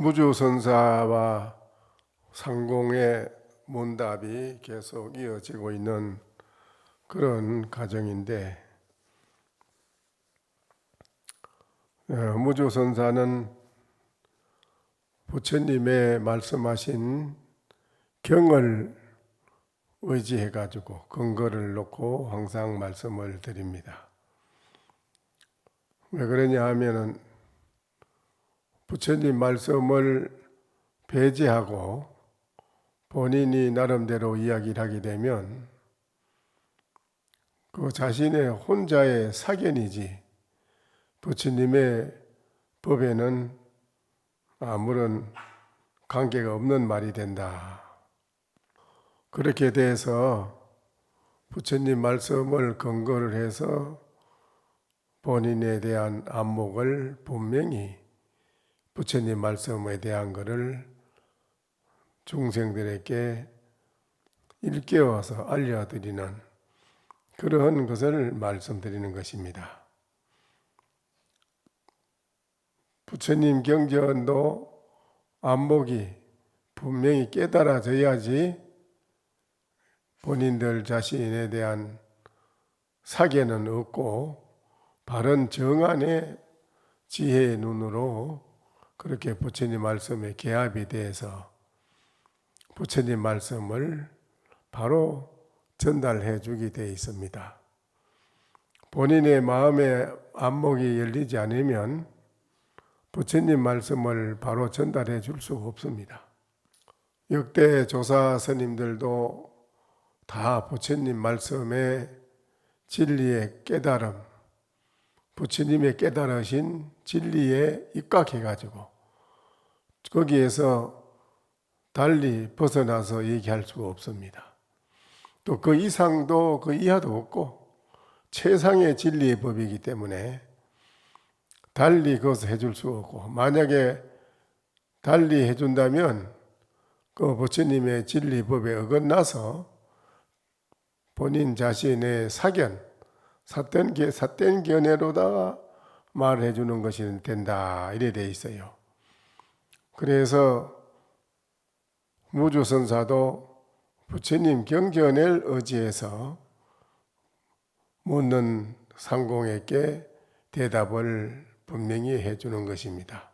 무주선사와 상공의 문답이 계속 이어지고 있는 그런 과정인데, 무주선사는 부처님의 말씀하신 경을 의지해 가지고 근거를 놓고 항상 말씀을 드립니다. 왜 그러냐 하면은 부처님 말씀을 배제하고 본인이 나름대로 이야기를 하게 되면 그 자신의 혼자의 사견이지 부처님의 법에는 아무런 관계가 없는 말이 된다. 그렇게 돼서 부처님 말씀을 근거를 해서 본인에 대한 안목을 분명히 부처님 말씀에 대한 것을 중생들에게 일깨워서 알려드리는 그러한 것을 말씀드리는 것입니다. 부처님 경전도 안목이 분명히 깨달아져야지 본인들 자신에 대한 사견은 없고 바른 정안의 지혜의 눈으로 그렇게 부처님 말씀에 개합이 돼서 부처님 말씀을 바로 전달해 주게 되어 있습니다. 본인의 마음의 안목이 열리지 않으면 부처님 말씀을 바로 전달해 줄 수가 없습니다. 역대 조사 스님들도 다 부처님 말씀의 진리의 깨달음, 부처님의 깨달으신 진리에 입각해가지고 거기에서 달리 벗어나서 얘기할 수가 없습니다. 또 그 이상도 그 이하도 없고 최상의 진리의 법이기 때문에 달리 그것을 해줄 수가 없고, 만약에 달리 해준다면 그 부처님의 진리 법에 어긋나서 본인 자신의 사견, 삿된 견해로다가 말해 주는 것이 된다, 이래 돼 있어요. 그래서 무주선사도 부처님 경전을 의지해서 묻는 상공에게 대답을 분명히 해주는 것입니다.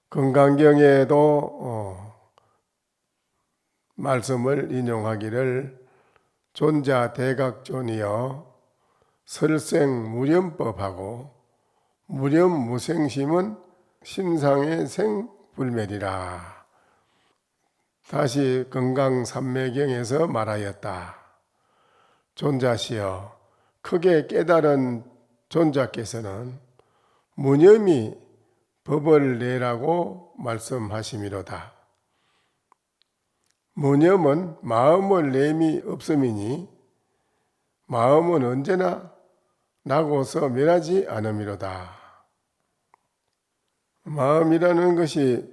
금강경에도 말씀을 인용하기를 존자 대각존이여 설생무념법하고 무념무생심은 신상의 생불멸이라. 다시 금강삼매경에서 말하였다. 존자시여, 크게 깨달은 존자께서는 무념이 법을 내라고 말씀하시미로다. 무념은 마음을 내미 없음이니 마음은 언제나 나고서 멸하지 않음이로다. 마음이라는 것이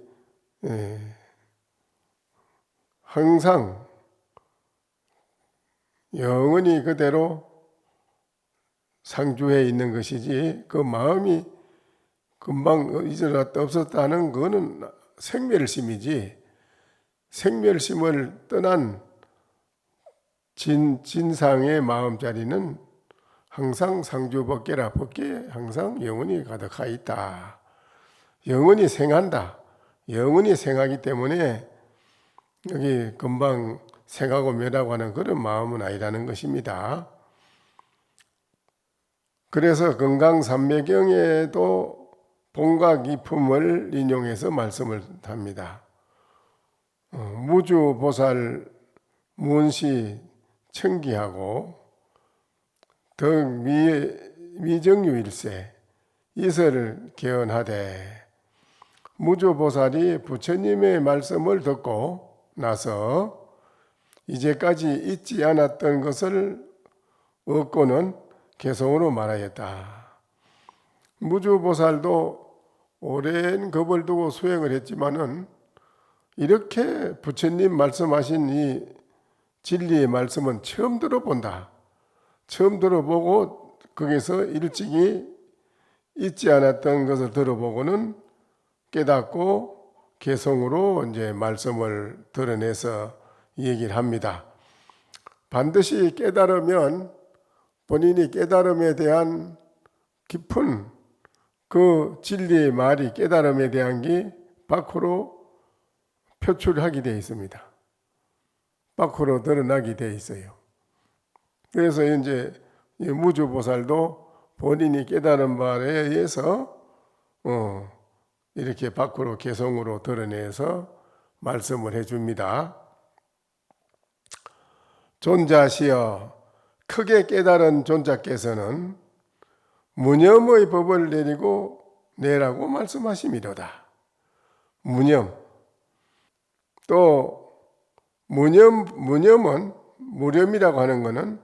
항상 영원히 그대로 상주해 있는 것이지, 그 마음이 금방 잊어졌다 없었다는 것은 생멸심이지, 생멸심을 떠난 진상의 마음자리는 항상 상주법계라, 법계에 항상 영원히 가득하 있다. 영원히 생한다. 영원히 생하기 때문에 여기 금방 생하고 멸하고 하는 그런 마음은 아니라는 것입니다. 그래서 금강삼매경에도 본각이품을 인용해서 말씀을 합니다. 무주보살 문시 청기하고 덕미정유일세 이설을 개언하되, 무주보살이 부처님의 말씀을 듣고 나서 이제까지 잊지 않았던 것을 얻고는 개성으로 말하였다. 무주보살도 오랜 겁을 두고 수행을 했지만은 이렇게 부처님 말씀하신 이 진리의 말씀은 처음 들어본다. 처음 들어보고 거기서 일찍이 잊지 않았던 것을 들어보고는 깨닫고 개성으로 이제 말씀을 드러내서 얘기를 합니다. 반드시 깨달으면 본인이 깨달음에 대한 깊은 그 진리의 말이 깨달음에 대한 게 밖으로 표출하게 되어 있습니다. 밖으로 드러나게 되어 있어요. 그래서 이제 무주보살도 본인이 깨달은 바에 의해서 이렇게 밖으로 개성으로 드러내서 말씀을 해줍니다. 존자시여 크게 깨달은 존자께서는 무념의 법을 내리고 내라고 말씀하심이로다. 무념. 또 무념은 무념이라고 하는 것은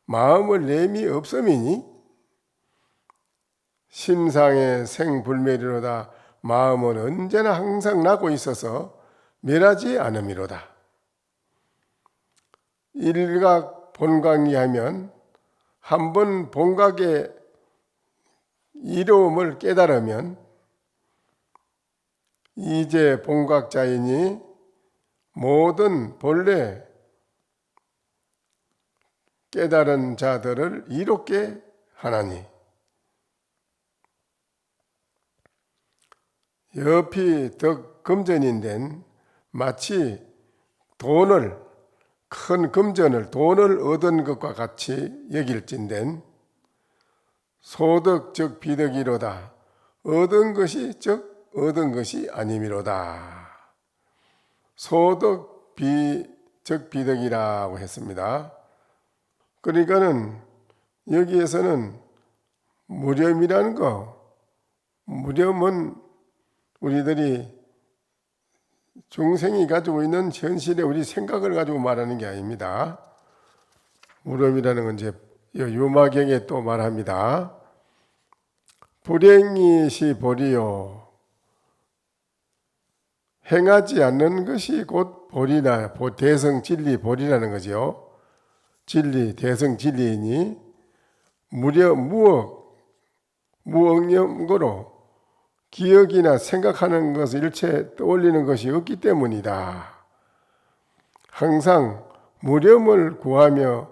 마음을 내미 없음이니 심상의 생불멸이로다. 마음은 언제나 항상 나고 있어서 멸하지 않음이로다. 일각 본각이하면 한번 본각의 이로움을 깨달으면 이제 본각자이니 모든 본래 깨달은 자들을 이롭게 하나니 옆이 더 금전인된 마치 큰 금전을 돈을 얻은 것과 같이 여길진된 소득 즉 비득이로다. 얻은 것이 즉 얻은 것이 아님이로다. 소득 즉 비득이라고 했습니다. 그러니까는 여기에서는 무념이라는 무념은 우리들이 중생이 가지고 있는 현실의 우리 생각을 가지고 말하는 게 아닙니다. 무념이라는 건 이제 유마경에 또 말합니다. 불행이시 보리요. 행하지 않는 것이 곧 보리나 대성 진리 보리라는 거죠. 진리 대성 진리이니 무억념거로 기억이나 생각하는 것을 일체 떠올리는 것이 없기 때문이다. 항상 무념을 구하며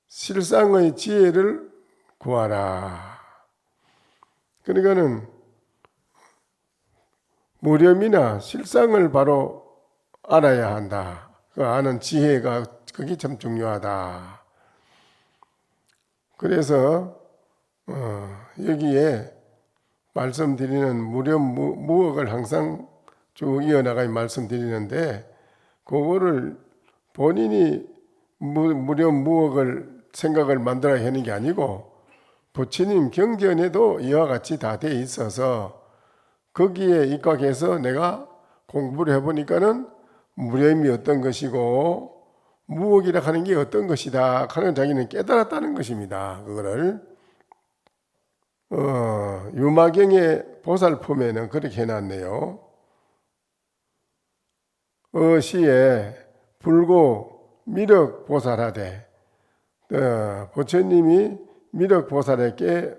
실상의 지혜를 구하라. 그러니까는 무념이나 실상을 바로 알아야 한다. 그 아는 지혜가 그게 참 중요하다. 그래서 여기에 말씀드리는 무억을 항상 쭉 이어나가 말씀드리는데 그거를 본인이 무억을 생각을 만들어야 하는 게 아니고 부처님 경전에도 이와 같이 다 돼 있어서 거기에 입각해서 내가 공부를 해보니까는 무념이 어떤 것이고 무억이라 하는 게 어떤 것이다 하는 자기는 깨달았다는 것입니다. 그거를 유마경의 보살품에는 그렇게 해놨네요. 어시에 불고 미륵보살하되 부처님이 미륵보살에게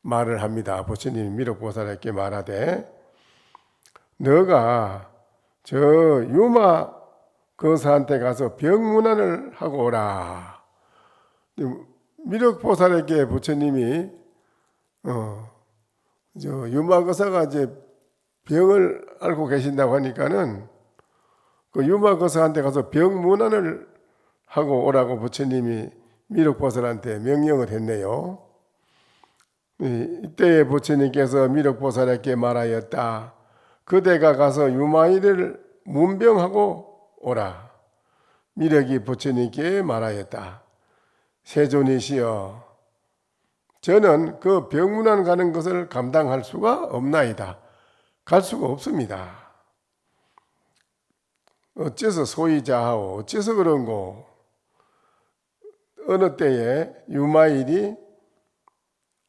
말을 합니다. 부처님이 미륵보살에게 말하되 너가 저 유마 거사한테 가서 병문안을 하고 오라. 미륵보살에게 부처님이 저 유마거사가 이제 병을 앓고 계신다고 하니까는 그 유마거사한테 가서 병문안을 하고 오라고 부처님이 미륵보살한테 명령을 했네요. 이때 부처님께서 미륵보살에게 말하였다. 그대가 가서 유마이를 문병하고 오라. 미륵이 부처님께 말하였다. 세존이시여 저는 그 병문안 가는 것을 감당할 수가 없나이다. 갈 수가 없습니다. 어째서 소이자하오 어째서 그런고 어느 때에 유마일이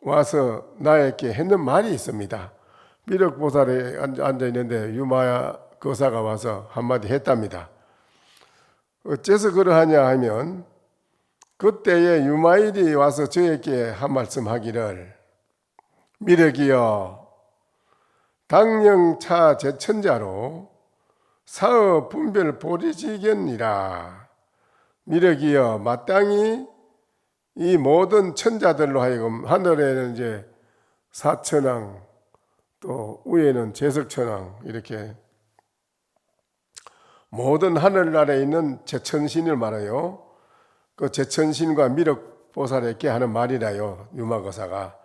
와서 나에게 했는 말이 있습니다. 미륵보살에 앉아있는데 유마 거사가 와서 한마디 했답니다. 어째서 그러하냐 하면 그때에 유마일이 와서 저에게 한 말씀 하기를 미륵이여 당령차 제천자로 사업 분별 보리지견이라. 미륵이여 마땅히 이 모든 천자들로 하여금 하늘에는 이제 사천왕 또 위에는 제석천왕 이렇게 모든 하늘나라에 있는 제천신을 말해요. 그 제천신과 미륵보살에게 하는 말이라요. 유마거사가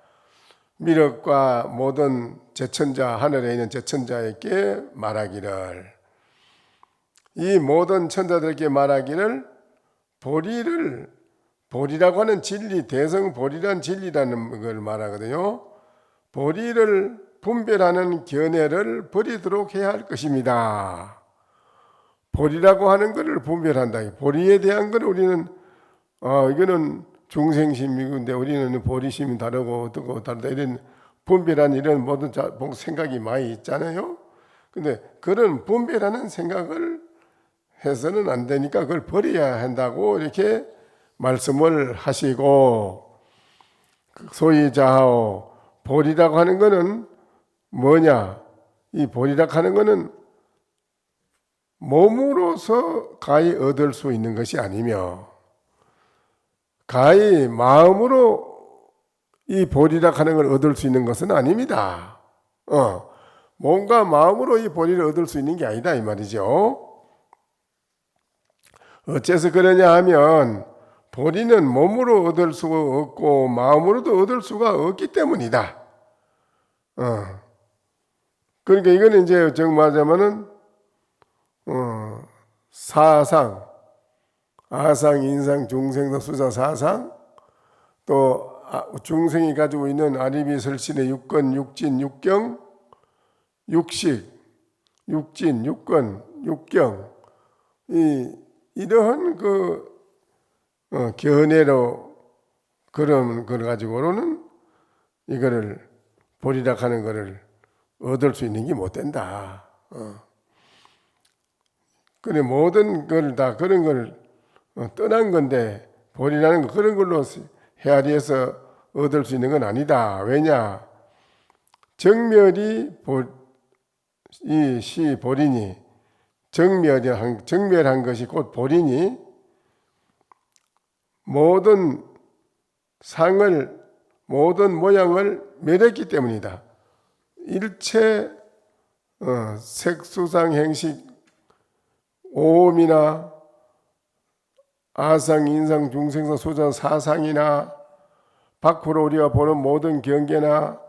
미륵과 모든 제천자 하늘에 있는 제천자에게 말하기를 이 모든 천자들에게 말하기를 보리라고 하는 진리 대성보리란 진리라는 걸 말하거든요. 보리를 분별하는 견해를 버리도록 해야 할 것입니다. 보리라고 하는 것을 분별한다. 보리에 대한 걸 우리는 이거는 중생심인데 우리는 보리심이 다르고 어떻고 다르다 이런 분별한 이런 모든 생각이 많이 있잖아요. 근데 그런 분별하는 생각을 해서는 안 되니까 그걸 버려야 한다고 이렇게 말씀을 하시고 소위 자하오 보리라고 하는 것은 뭐냐? 이 보리라고 하는 것은 몸으로서 가히 얻을 수 있는 것이 아니며 가히 마음으로 이 보리라고 하는 걸 얻을 수 있는 것은 아닙니다. 몸과 마음으로 이 보리를 얻을 수 있는 게 아니다 이 말이죠. 어째서 그러냐 하면 보리는 몸으로 얻을 수가 없고 마음으로도 얻을 수가 없기 때문이다. 그러니까 이거는 이제 정말하자면은 사상, 아상, 인상, 중생도 수자 사상 또 중생이 가지고 있는 아리비 설신의 육건, 육진, 육경, 육식, 육진, 육건, 육경 이러한 견해로 그런 걸 가지고는 이거를 보리라 하는 것을 얻을 수 있는 게 못 된다. 그래 모든 걸 다 그런 걸 떠난 건데 보리라는 거 그런 걸로 헤아리해서 얻을 수 있는 건 아니다. 왜냐? 정멸이 이 시 보리니 정멸한 것이 곧 보리니 모든 상을 모든 모양을 멸했기 때문이다. 일체 색수상 행식 오음이나 아상, 인상, 중생상, 소장, 사상이나 밖으로 우리가 보는 모든 경계나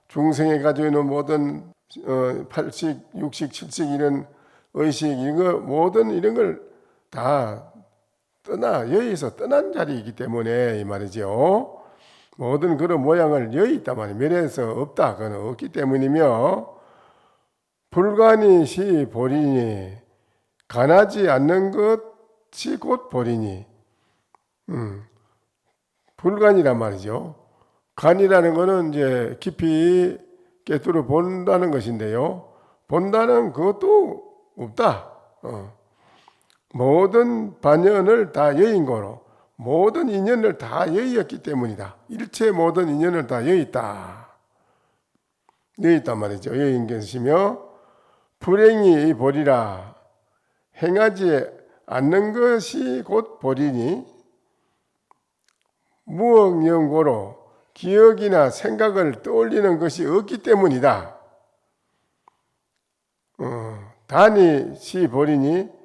중생이 가지고 있는 모든 팔식, 육식, 칠식 이런 의식 이런 거 모든 이런 걸 다 여기서 떠난 자리이기 때문에 이 말이죠. 모든 그런 모양을 여기 있단 말이에요. 멸해서 없다. 그건 없기 때문이며 불관이 시 보리니 간하지 않는 것이 곧 보리니 불관이란 말이죠. 간이라는 것은 이제 깊이 꿰뚫어 본다는 것인데요. 본다는 그것도 없다. 모든 반연을 다 여인거로 모든 인연을 다 여의였기 때문이다. 일체 모든 인연을 다 여의있다. 여의있단 말이죠. 여의인 것이며 불행이 보리라 행하지 않는 것이 곧 보리니 무언영고로 기억이나 생각을 떠올리는 것이 없기 때문이다. 단이 시 보리니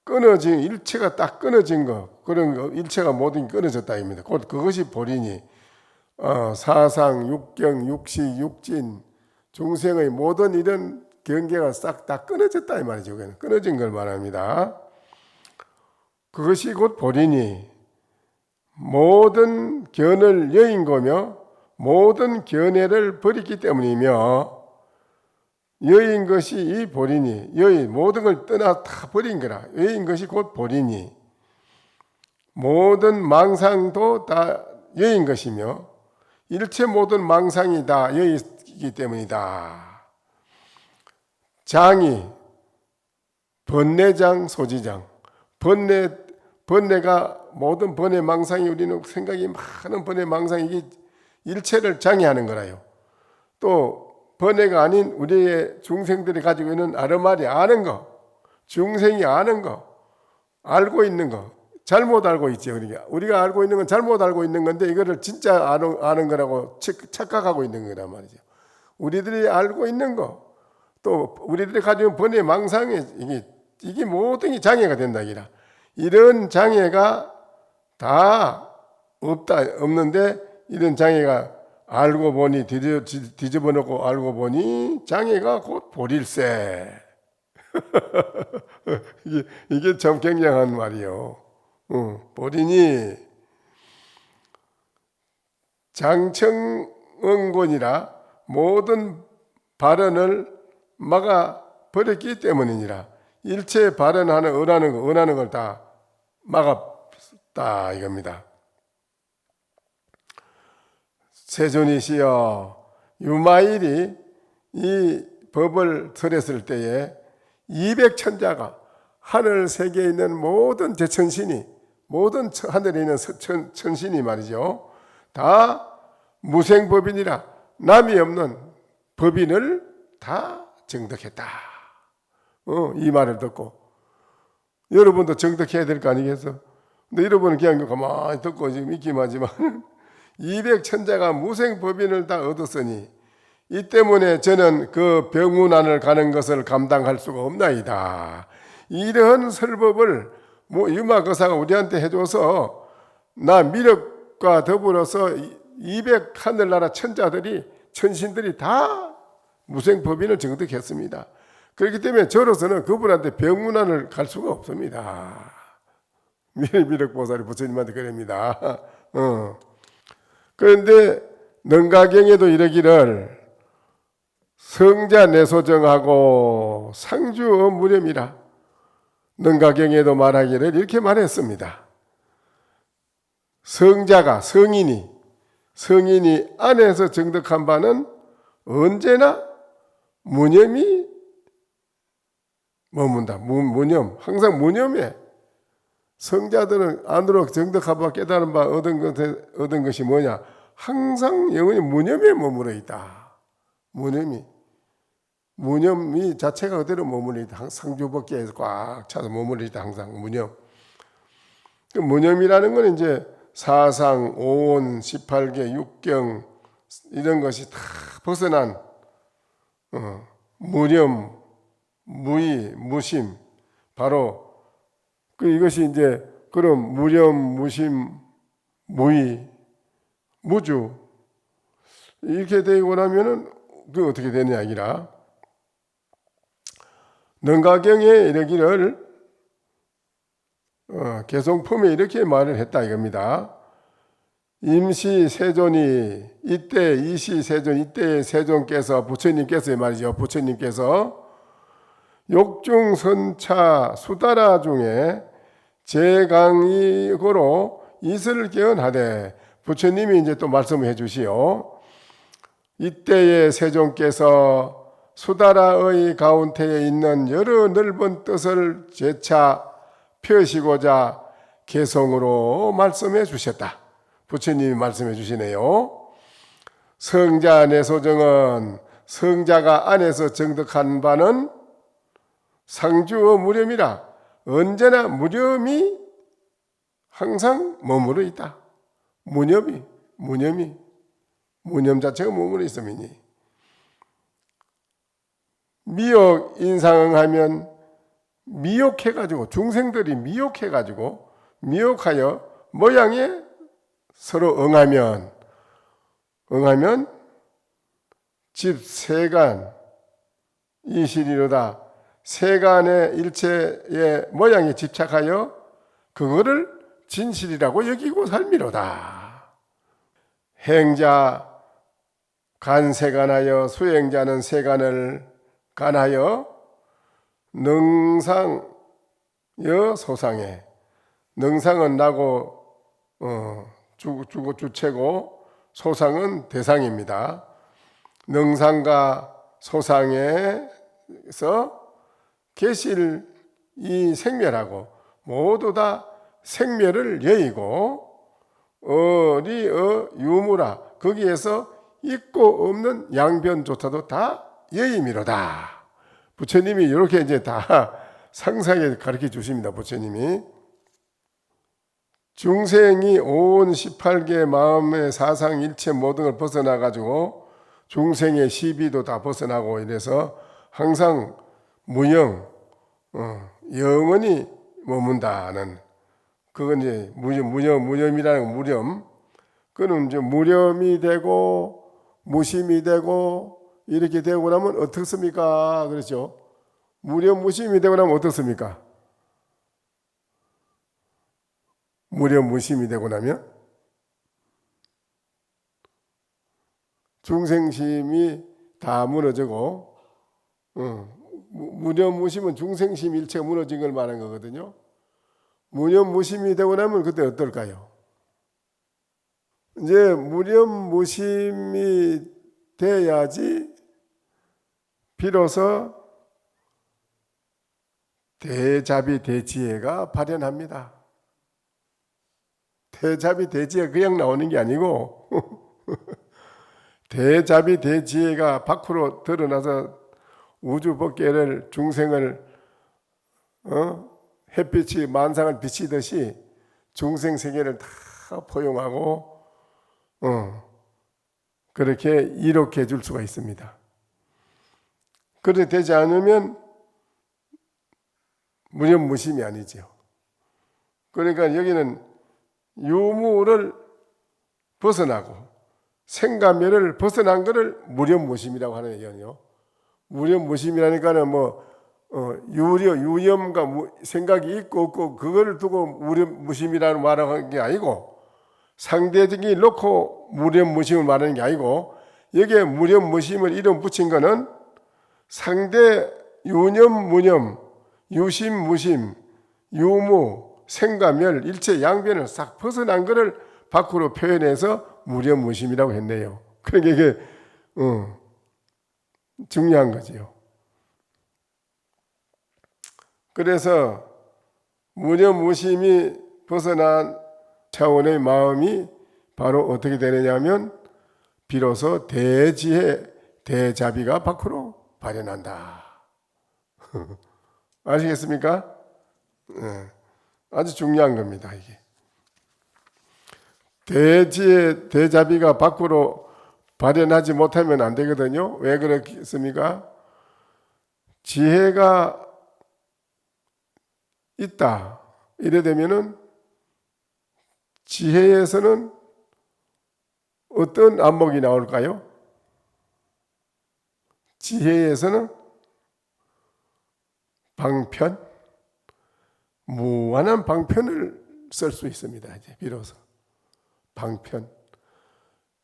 끊어진 일체가 딱 끊어진 거 그런 거 일체가 모든 게 끊어졌다 입니다. 곧 그것이 보리니 사상, 육경, 육식, 육진 중생의 모든 이런 경계가 싹 다 끊어졌다 이 말이죠. 끊어진 걸 말합니다. 그것이 곧 보리니 모든 견을 여인 거며 모든 견해를 버리기 때문이며 여인 것이 이 보리니 여인 모든 걸 떠나 다 버린 거라. 여인 것이 곧 보리니 모든 망상도 다 여인 것이며 일체 모든 망상이 다 여이기 때문이다. 장이 번뇌장 소지장 번뇌가 모든 번뇌 망상이 우리는 생각이 많은 번뇌 망상이 일체를 장애하는 거라요. 또 번뇌가 아닌 우리의 중생들이 가지고 있는 아르마리 아는 거, 중생이 아는 거, 알고 있는 거, 잘못 알고 있죠. 우리가 알고 있는 건 잘못 알고 있는 건데 이거를 진짜 아는 거라고 착각하고 있는 거란 말이죠. 우리들이 알고 있는 거, 또 우리들이 가지고 있는 번뇌 망상에 이게 모든 게 장애가 된다. 이런 장애가 다 없는데 이런 장애가 알고 보니 뒤집어 놓고 알고 보니 장애가 곧 보릴세. 이게 참 굉장한 말이요. 보리니 장청응곤이라 모든 발언을 막아 버렸기 때문이니라. 일체 발언하는 언하는 걸 다 막았다 이겁니다. 세존이시여, 유마일이 이 법을 들었을 때에 200천자가 하늘 세계에 있는 모든 제천신이, 모든 하늘에 있는 천신이 말이죠, 다 무생법인이라 남이 없는 법인을 다 정득했다. 이 말을 듣고 여러분도 정득해야 될 거 아니겠어? 근데 여러분은 그냥 가만히 듣고 지금 있기만 하지만 200천자가 무생법인을 다 얻었으니 이 때문에 저는 그 병문안을 가는 것을 감당할 수가 없나이다. 이러한 설법을 유마거사가 우리한테 해줘서 나 미륵과 더불어서 200 하늘나라 천자들이, 천신들이 다 무생법인을 정득했습니다. 그렇기 때문에 저로서는 그분한테 병문안을 갈 수가 없습니다. 미륵보살이 부처님한테 그럽니다. 그런데 능가경에도 이르기를 성자 내소정하고 상주 무렴이라, 능가경에도 말하기를 이렇게 말했습니다. 성자가, 성인이 안에서 정득한 바는 언제나 무념이 머문다. 무념, 항상 무념에. 성자들은 안으로 정득한 바, 깨달은 바 얻은 것이 뭐냐? 항상 영원히 무념에 머물러 있다. 무념이 자체가 그대로 머물러 있다. 상주법계에서 꽉 차서 머물러 있다. 항상 무념. 무념이라는 건 이제 사상, 오온, 18계, 육경 이런 것이 다 벗어난 무념, 무의, 무심, 바로 이것이 이제 그런 무념, 무심, 무의, 무주 이렇게 되고 나면은 그 어떻게 되느냐 이라. 능가경에 이르기를 개송품에 이렇게 말을 했다 이겁니다. 임시 세존이 이때 이시 세존, 이때의 세존께서, 부처님께서 말이죠. 부처님께서 욕중선차 수다라 중에 제강이고로 이슬을 개헌하되, 부처님이 이제 또 말씀해 주시오. 이때의 세존께서 수다라의 가운데에 있는 여러 넓은 뜻을 재차 펴시고자 개성으로 말씀해 주셨다. 부처님이 말씀해 주시네요. 성자 내소정은 성자가 안에서 정득한 바는 상주어 무렴이라 언제나 무념이 항상 머무르 있다. 무념 자체가 머무르 있음이니. 미혹 인상응하면 미혹해가지고, 중생들이 미혹해가지고, 미혹하여 모양에 서로 응하면 집세간 이실이로다. 세간의 일체의 모양에 집착하여 그거를 진실이라고 여기고 살미로다. 행자 간세간하여, 수행자는 세간을 간하여 능상여 소상해. 능상은 나고 주체고 소상은 대상입니다. 능상과 소상에서 계실 이 생멸하고 모두 다 생멸을 여의고 유무라, 거기에서 있고 없는 양변조차도 다 여임이로다. 부처님이 이렇게 이제 다 상세하게 가르쳐 주십니다. 부처님이 중생이 온 18개 마음의 사상 일체 모든 걸 벗어나 가지고 중생의 시비도 다 벗어나고 이래서 항상 무영, 영원히 머문다는, 그건 이제 무념이라는 무념. 그는 이제 무념이 되고 무심이 되고 이렇게 되고 나면 어떻습니까? 그렇죠? 무념 무심이 되고 나면 어떻습니까? 무념 무심이 되고 나면 중생심이 다 무너지고, 무념 무심은 중생심 일체가 무너진 걸 말하는 거거든요. 무념 무심이 되고 나면 그때 어떨까요? 이제 무념 무심이 돼야지 비로소 대자비 대지혜가 발현합니다. 대자비 대지혜가 그냥 나오는 게 아니고 대자비 대지혜가 밖으로 드러나서 우주 법계를 중생을 햇빛이 만상을 비치듯이 중생 세계를 다 포용하고 그렇게 이롭게 해줄 수가 있습니다. 그렇게 되지 않으면 무념무심이 아니죠. 그러니까 여기는 유무를 벗어나고 생가멸을 벗어난 것을 무념무심이라고 하는 얘기예요. 무념무심이라니까는 유념과 생각이 있고 없고 그거를 두고 무념무심이라는 말을 하는 게 아니고, 상대적인 놓고 무념무심을 말하는 게 아니고, 여기에 무념무심을 이름 붙인 거는 상대 유념 무념, 유심 무심, 유무, 생가멸 일체 양변을 싹 벗어난 것을 밖으로 표현해서 무념무심이라고 했네요. 그러니까 이게 중요한 거지요. 그래서 무념무심이 벗어난 차원의 마음이 바로 어떻게 되느냐면 비로소 대지혜 대자비가 밖으로 발현한다. 아시겠습니까? 아주 중요한 겁니다. 이게 대지혜 대자비가 밖으로 발현하지 못하면 안 되거든요. 왜 그렇습니까? 지혜가 있다 이래 되면은 지혜에서는 어떤 안목이 나올까요? 지혜에서는 방편, 무한한 방편을 쓸 수 있습니다. 이제 비로소 방편.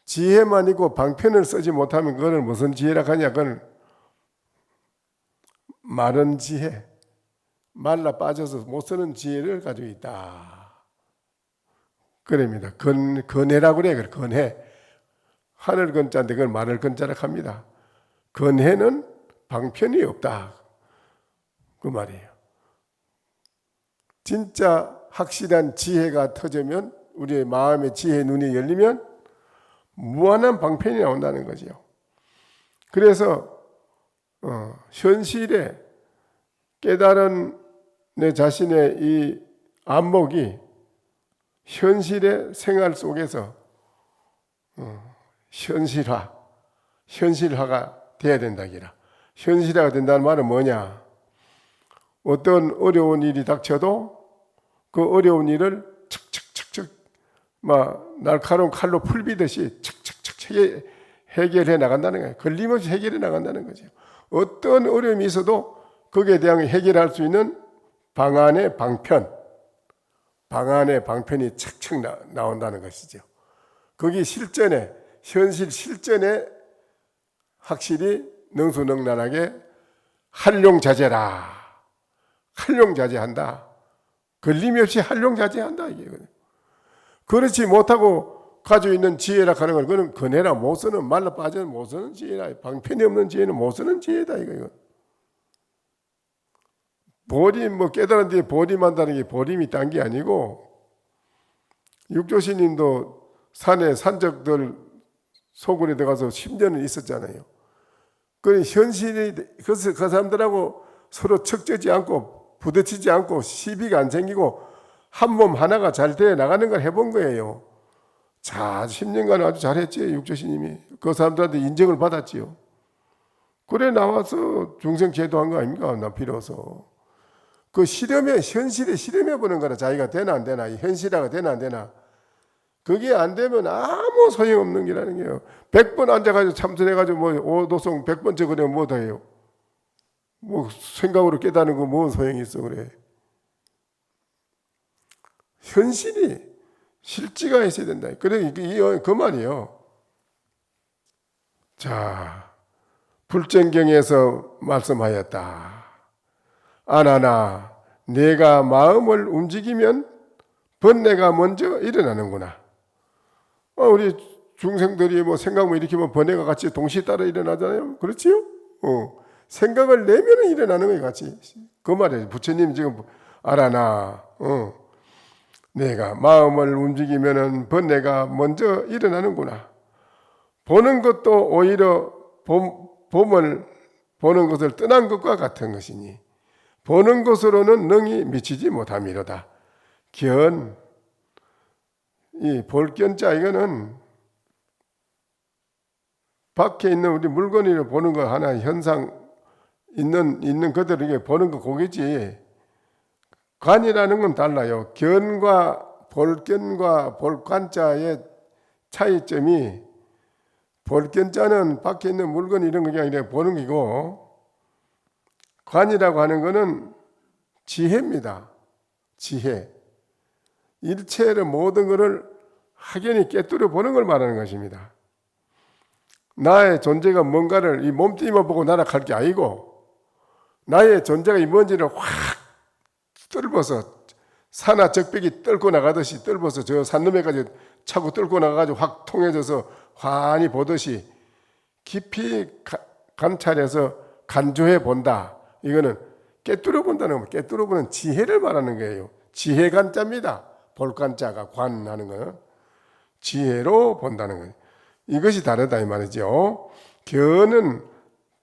지혜만 있고 방편을 쓰지 못하면 그걸 무슨 지혜라 하냐? 그걸 마른 지혜, 말라 빠져서 못 쓰는 지혜를 가지고 있다. 그럽니다. 건해라고 그래요. 건해. 하늘 건자인데 그걸 말을 건자라고 합니다. 건해는 방편이 없다. 그 말이에요. 진짜 확실한 지혜가 터지면, 우리의 마음의 지혜의 눈이 열리면 무한한 방편이 나온다는 거죠. 그래서 현실에 깨달은 내 자신의 이 안목이 현실의 생활 속에서 현실화가 돼야 된다기라. 현실화가 된다는 말은 뭐냐? 어떤 어려운 일이 닥쳐도 그 어려운 일을 척척척척 날카로운 칼로 풀비듯이 척척척 해결해 나간다는 거예요. 걸림없이 해결해 나간다는 거죠. 어떤 어려움이 있어도 거기에 대한 해결할 수 있는 방안의 방편이 척척 나온다는 것이죠. 거기 현실 실전에 확실히 능수능란하게 활용자재라. 활용자재한다. 걸림이 없이 활용자재한다. 이게. 그렇지 못하고 가지고 있는 지혜라 하는 건 그는 건해라 못 쓰는, 말라 빠져는 못 쓰는 지혜라. 방편이 없는 지혜는 못 쓰는 지혜다. 이거. 보림, 깨달은 뒤에 보림한다는 게 보림이 딴 게 아니고, 육조신님도 산에 산적들 소굴에 들어가서 10년을 있었잖아요. 그 현실이 그 사람들하고 서로 척지지 않고 부딪히지 않고 시비가 안 생기고 한 몸 하나가 잘 돼 나가는 걸 해본 거예요. 자, 10년간 아주 잘했지, 육조스님이. 그 사람들한테 인정을 받았지요. 그래 나와서 중생 제도한 거 아닙니까? 나 필요해서. 그 실험에, 현실에 실험해 보는 거라. 자기가 되나 안 되나, 현실화가 되나 안 되나. 그게 안 되면 아무 소용없는 게라는 게요. 100번 앉아가지고 참선해가지고 뭐 오도송 100번째 그래 뭐 더 해요. 뭐 생각으로 깨닫는 거 뭔 소용이 있어 그래. 현실이 실지가 있어야 된다. 그래 그 말이에요. 자, 불전경에서 말씀하였다. 아나나 내가 마음을 움직이면 번뇌가 먼저 일어나는구나. 우리 중생들이 뭐 생각만 일으키면 번뇌가 같이 동시에 따라 일어나잖아요. 그렇지요? 생각을 내면 일어나는 거예요, 같이. 그 말이에요. 부처님 지금 알아나. 내가 마음을 움직이면 번뇌가 먼저 일어나는구나. 보는 것도 오히려 봄을 보는 것을 떠난 것과 같은 것이니 보는 것으로는 능히 미치지 못함이로다. 이 볼견자 이거는 밖에 있는 우리 물건을 보는 거 하나 현상 있는 그대로 이게 보는 거 고기지. 관이라는 건 달라요. 견과 볼견과 볼관자의 차이점이 볼견자는 밖에 있는 물건 이런 게 아니라 보는 거고 관이라고 하는 거는 지혜입니다. 지혜. 일체의 모든 것을 확연히 깨뜨려 보는 걸 말하는 것입니다. 나의 존재가 뭔가를 이 몸뚱이만 보고 날아갈 게 아니고 나의 존재가 이 뭔지를 확 뚫어서 산하 적벽이 뚫고 나가듯이 뚫어서 저 산너에까지 차고 뚫고 나가가지고 확 통해져서 환히 보듯이 깊이 관찰해서 간조해 본다. 이거는 깨뚫어 본다는 거, 깨뚫어 보는 지혜를 말하는 거예요. 지혜 관자입니다. 볼관자가 관하는 거는 지혜로 본다는 거예요. 이것이 다르다 이 말이죠. 견은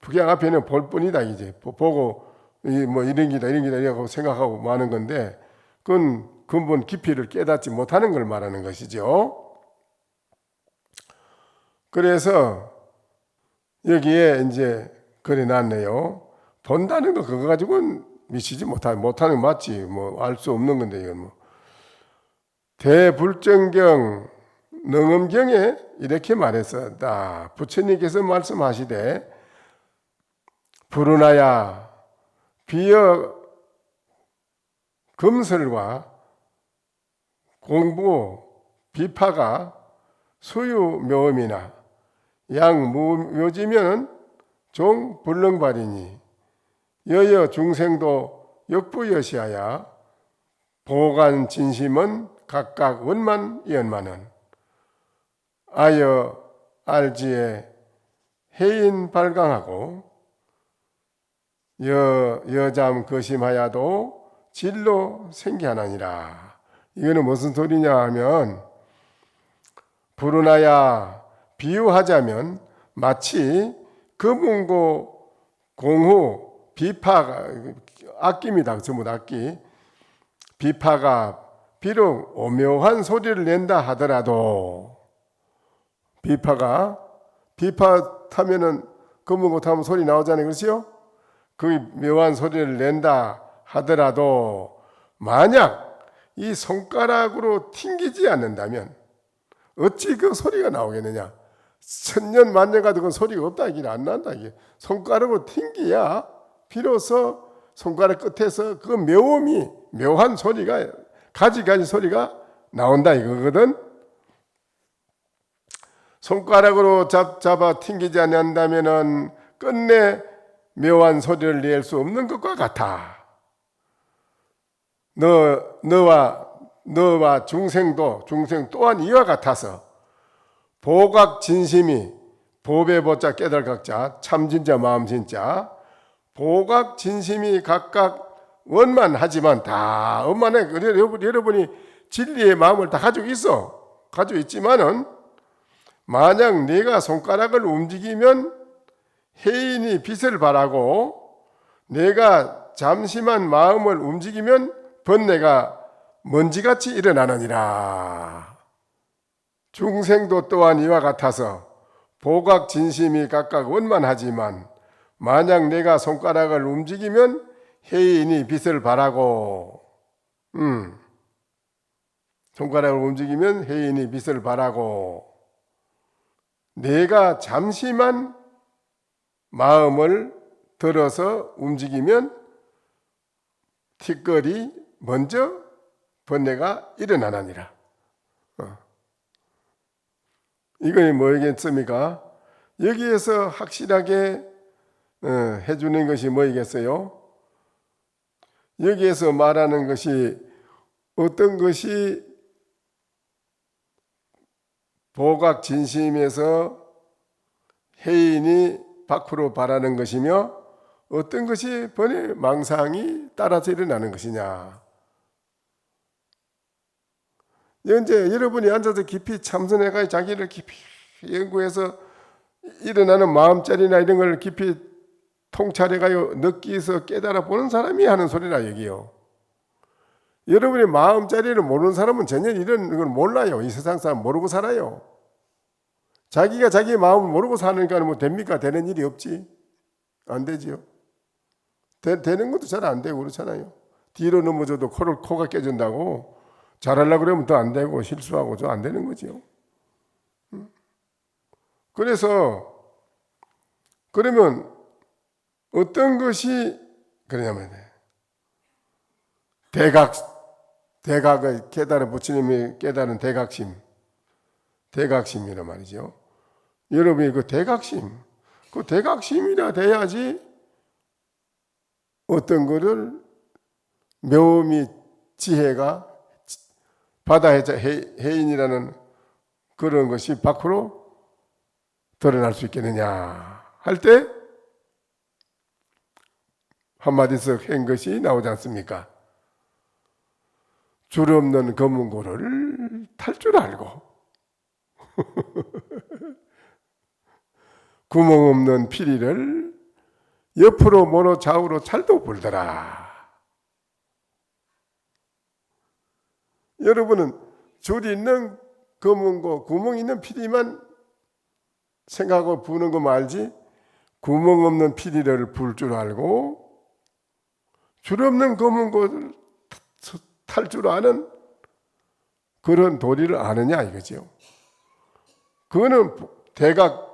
그냥 앞에는 볼 뿐이다 이제 보고 뭐 이런 기다 이라고 생각하고 마는 건데 그건 근본 깊이를 깨닫지 못하는 걸 말하는 것이죠. 그래서 여기에 이제 그래 놨네요. 본다는 거 그거 가지고는 미치지 못하는 거 맞지. 뭐 알 수 없는 건데 이건 뭐. 대불정경 능엄경에 이렇게 말했었다. 부처님께서 말씀하시되 불운하야 비어 금설과 공부 비파가 수유묘음이나 양무묘지면 종불능발이니 여여 중생도 역부여시하야 보간 진심은 각각 원만 이언만은 아여 알지에 해인 발강하고 여잠 거심하야도 진로 생기하나니라. 이거는 무슨 소리냐 하면 불운하야 비유하자면 마치 금운고 공후 비파가 악기입니다. 전부 악기. 비파가 비록 오묘한 소리를 낸다 하더라도 비파 타면은 금운고 타면 소리 나오잖아요. 그렇지요? 그 묘한 소리를 낸다 하더라도 만약 이 손가락으로 튕기지 않는다면 어찌 그 소리가 나오겠느냐? 천년 만년 가도 그 소리가 없다 이게 안 난다 이게 손가락으로 튕기야 비로소 손가락 끝에서 그 묘한 소리가 가지 소리가 나온다 이거거든. 손가락으로 잡아 튕기지 않는다면은 끝내 묘한 소리를 낼 수 없는 것과 같아. 너와 중생 또한 이와 같아서 보각 진심이 보배 보자 깨달각자 참진자 마음진자 보각 진심이 각각 원만하지만 다 원만해. 여러분이 진리의 마음을 다 가지고 있지만은 만약 네가 손가락을 움직이면 해인이 빛을 발하고 내가 잠시만 마음을 움직이면 번뇌가 먼지같이 일어나느니라. 중생도 또한 이와 같아서 보각진심이 각각 원만하지만 만약 내가 손가락을 움직이면 해인이 빛을 발하고 손가락을 움직이면 해인이 빛을 발하고 내가 잠시만 마음을 들어서 움직이면 티끌이 먼저 번뇌가 일어나느니라. 이거 뭐겠습니까? 여기에서 확실하게 해주는 것이 뭐이겠어요? 여기에서 말하는 것이 어떤 것이 보각진심에서 해인이 밖으로 바라는 것이며 어떤 것이 번뇌 망상이 따라서 일어나는 것이냐. 현재 여러분이 앉아서 깊이 참선해가 자기를 깊이 연구해서 일어나는 마음자리나 이런 걸 깊이 통찰해가요 느끼서 깨달아 보는 사람이 하는 소리라 여기요. 여러분이 마음자리를 모르는 사람은 전혀 이런 걸 몰라요. 이 세상 사람 모르고 살아요. 자기가 자기 마음을 모르고 사니까 뭐 됩니까? 되는 일이 없지. 안 되지요. 되는 것도 잘 안 되고 그렇잖아요. 뒤로 넘어져도 코가 깨진다고 잘하려고 그러면 더 안 되고 실수하고 저 안 되는 거지요. 그래서 그러면 어떤 것이 그러냐면 대각을 깨달은 부처님이 깨달은 대각심이란 말이죠. 여러분이 그 대각심이라 돼야지 어떤 거를 묘미 지혜가 바다의 해인이라는 그런 것이 밖으로 드러날 수 있겠느냐 할 때 한마디씩 한 것이 나오지 않습니까? 줄 없는 검은고를 탈 줄 알고 구멍 없는 피리를 옆으로 모로 좌우로 잘도 불더라. 여러분은 줄이 있는 검은고 구멍 있는 피리만 생각하고 부는 거 말지 구멍 없는 피리를 불 줄 알고 줄 없는 검은고를 탈 줄 아는 그런 도리를 아느냐 이거죠. 그거는 대각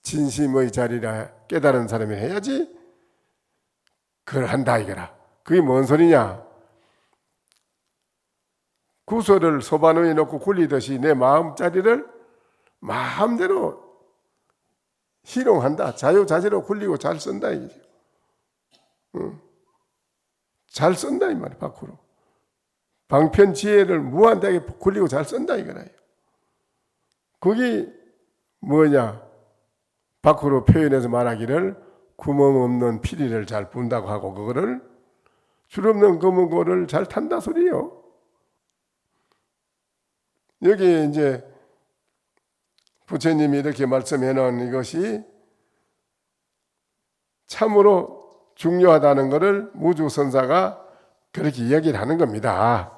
진심의 자리라 깨달은 사람이 해야지 그걸 한다 이거라. 그게 뭔 소리냐? 구설을 소반 위에 놓고 굴리듯이 내 마음자리를 마음대로 희롱한다. 자유자재로 굴리고 잘 쓴다 이거죠. 잘 쓴다 이 말이야. 밖으로 방편지혜를 무한하게 굴리고 잘 쓴다 이거라요. 그게 뭐냐? 밖으로 표현해서 말하기를 구멍 없는 피리를 잘 분다고 하고 그거를 줄 없는 검은고를 잘 탄다 소리요. 여기 이제 부처님이 이렇게 말씀해 놓은 이것이 참으로 중요하다는 것을 무주선사가 그렇게 이야기를 하는 겁니다.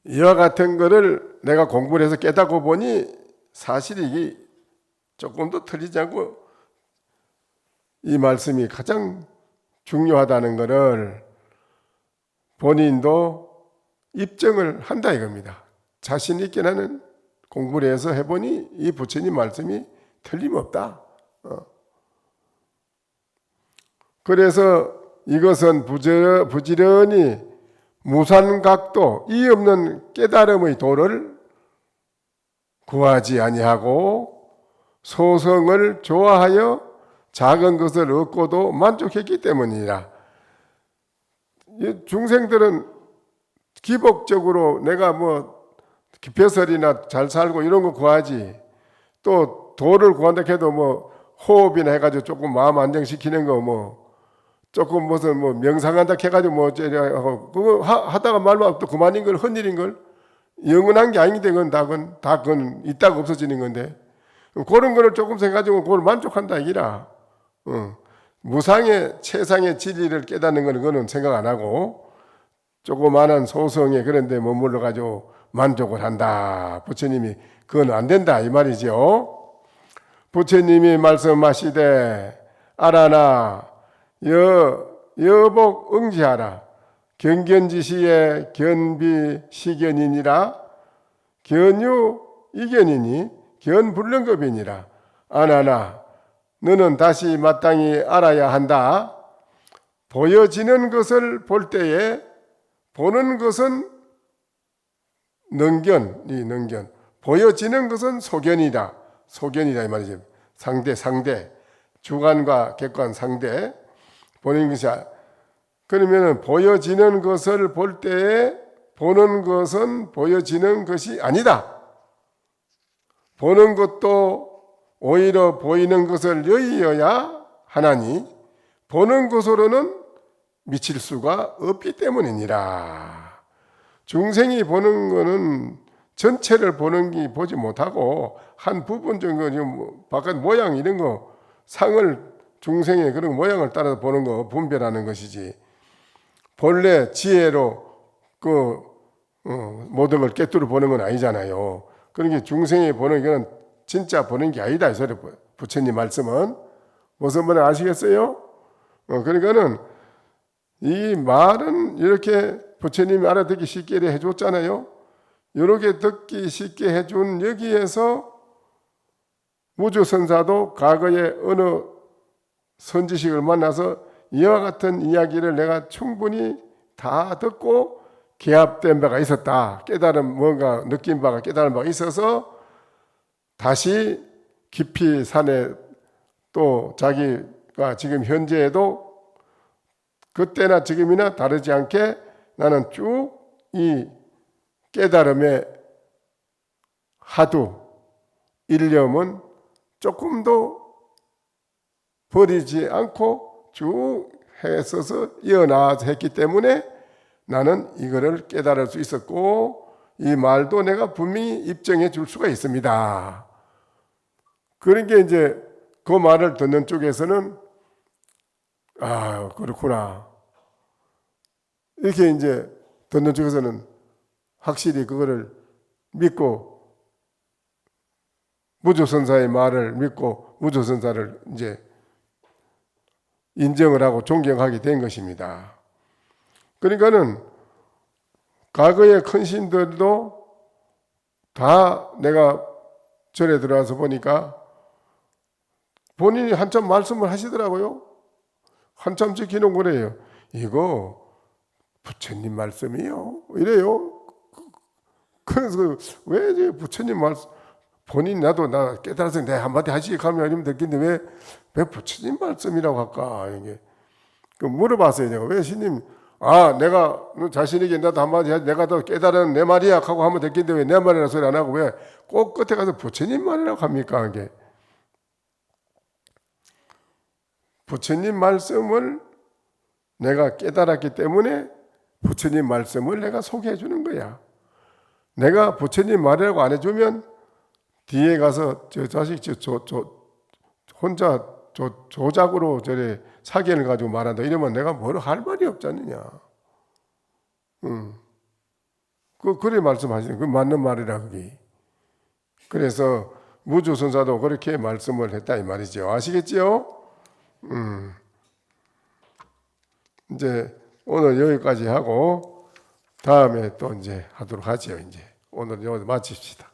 이와 같은 것을 내가 공부를 해서 깨닫고 보니 사실 이게 조금 더 틀리지 않고 이 말씀이 가장 중요하다는 것을 본인도 입증을 한다 이겁니다. 자신 있게 나는 공부를 해서 해보니 이 부처님 말씀이 틀림없다. 그래서 이것은 부지런히 무산각도 이 없는 깨달음의 도를 구하지 아니하고 소성을 좋아하여 작은 것을 얻고도 만족했기 때문이라. 중생들은 기복적으로 내가 뭐 벼슬이나 잘 살고 이런 거 구하지, 또 도를 구한다 해도 뭐 호흡이나 해가지고 조금 마음 안정시키는 거 뭐 조금 무슨 뭐 명상한다 해가지고 뭐 어쩌냐 하고 그거 하다가 말만 또 그만인 걸, 헛일인 걸 영원한 게 아닌데 그건 있다가 없어지는 건데 그런 거를 조금씩 가지고 그걸 만족한다 이기라. 무상의 최상의 진리를 깨닫는 거는 그거는 생각 안 하고 조그마한 소성에 그런 데 머물러 가지고 만족을 한다. 부처님이 그건 안 된다 이 말이죠. 부처님이 말씀하시되 아라나 여복 응지하라. 경견지시의 견비시견이니라. 견유 이견이니 견불능급이니라. 아나나 너는 다시 마땅히 알아야 한다. 보여지는 것을 볼 때에 보는 것은 능견 보여지는 것은 소견이다 이 말이죠. 상대 주관과 객관 상대 보는 것이 그러면 보여지는 것을 볼 때에 보는 것은 보여지는 것이 아니다. 보는 것도 오히려 보이는 것을 여의어야 하나니 보는 것으로는 미칠 수가 없기 때문이니라. 중생이 보는 것은 전체를 보는 게 보지 못하고 한 부분 정도 바깥 모양 이런 거 상을 중생의 그런 모양을 따라서 보는 거 분별하는 것이지 본래 지혜로 모든 걸 깨뜨려 보는 건 아니잖아요. 그러니까 중생이 보는 건 진짜 보는 게 아니다 이 소리. 부처님 말씀은 무슨 말인지 아시겠어요? 그러니까는 이 말은 이렇게 부처님이 알아듣기 쉽게 해줬잖아요. 이렇게 듣기 쉽게 해준 여기에서 우주선사도 과거에 어느 선지식을 만나서 이와 같은 이야기를 내가 충분히 다 듣고 개합된 바가 있었다. 깨달은 뭔가 느낀 바가 깨달은 바가 있어서 다시 깊이 산에 또 자기가 지금 현재에도 그때나 지금이나 다르지 않게 나는 쭉 이 깨달음의 하두 일념은 조금도 버리지 않고 쭉 했어서 이어나와서 했기 때문에 나는 이거를 깨달을 수 있었고 이 말도 내가 분명히 입증해 줄 수가 있습니다. 그러니까 이제 그 말을 듣는 쪽에서는 아 그렇구나 이렇게 이제 듣는 쪽에서는 확실히 그거를 믿고 무조선사의 말을 믿고 무조선사를 이제 인정을 하고 존경하게 된 것입니다. 그러니까는 과거의 큰 신들도 다 내가 절에 들어와서 보니까 본인이 한참 말씀을 하시더라고요. 한참씩 기는 거래요. 이거 부처님 말씀이요? 이래요. 그래서 왜 부처님 말씀 본인 나도 나 깨달아서 내 한마디 하시게 하면 아니면 됐겠는데 왜 부처님 말씀이라고 할까? 이게 물어봤어요. 내가 왜 신님 내가 자신에게 나도 한마디 하지 내가 더 깨달은 내 말이야 하고 하면 됐겠는데 왜 내 말이라 소리 안 하고 왜 꼭 끝에 가서 부처님 말이라고 합니까? 이게 부처님 말씀을 내가 깨달았기 때문에 부처님 말씀을 내가 소개해 주는 거야. 내가 부처님 말이라고 안 해주면 뒤에 가서 저 자식 혼자 조작으로 저래 사견을 가지고 말한다 이러면 내가 뭘 할 말이 없지 않느냐. 그래 말씀하시는 그 맞는 말이라 그게. 그래서 무주선사도 그렇게 말씀을 했다 이 말이죠. 아시겠지요? 이제 오늘 여기까지 하고 다음에 또 이제 하도록 하죠. 이제 오늘 여기서 마칩시다.